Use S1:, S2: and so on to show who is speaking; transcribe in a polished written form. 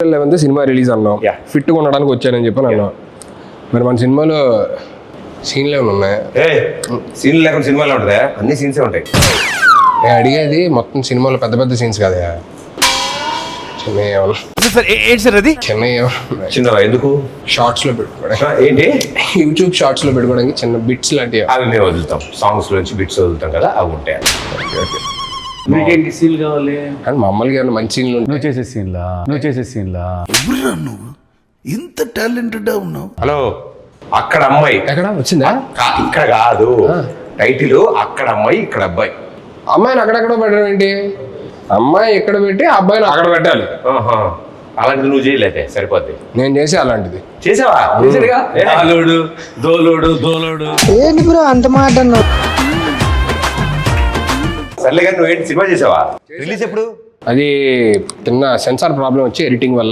S1: 11th cinema release అన్నాం, ఫిట్గా ఉండడానికి వచ్చానని చెప్పి అన్నాం. మరి మన సినిమాలో సీన్లు ఏమైనా ఉన్నాయా?
S2: సీన్లు లేకుండా సినిమాలో ఉంటుందా? అన్ని సీన్సే ఉంటాయి.
S1: నేను అడిగేది మొత్తం సినిమాలో పెద్ద పెద్ద సీన్స్ కదా,
S2: చిన్నవా ఎందుకు?
S1: షార్ట్స్ లో పెట్టుకోవడానికి,
S2: ఏంటి
S1: యూట్యూబ్ షార్ట్స్ లో పెట్టుకోవడానికి చిన్న బిట్స్ లాంటివి
S2: అవి మేము వదులుతాం. సాంగ్స్ నుంచి బిట్స్ వదులుతాం కదా, అవి ఉంటాయి.
S3: మీకేంటి సీన్ కావాలి?
S1: కానీ మామూలుగా ఏమైనా మంచి సీన్లు
S3: నువ్వు చేసే సీన్లా
S4: ఎవరురా నువ్వు ఇంత టాలెంటెడ్ ఉన్నావు?
S2: హలో, అక్కడ అమ్మాయి
S1: ఎక్కడ వచ్చిందా?
S2: ఇక్కడ కాదు, టైటిల్ అక్కడ అమ్మాయి ఇక్కడ అబ్బాయి.
S1: అమ్మాయిని అక్కడెక్కడ పెట్టడం ఏంటి? అమ్మాయి ఇక్కడ పెట్టి అబ్బాయిని అక్కడ పెట్టాలి.
S2: అలాంటిది నువ్వు చేయలేదే, సరిపోద్ది.
S1: నేను చేసి అలాంటిది
S2: చేసావా? చేసాడుగా.
S3: దోలోడు
S5: ఏంటి బ్రో అంత మాట అన్నావు?
S2: సర్లే కానీ నువ్వేంటి సినిమా చేసావా? రిలీజ్ ఎప్పుడు?
S1: అది చిన్న సెన్సార్ ప్రాబ్లం వచ్చి ఎడిటింగ్ వల్ల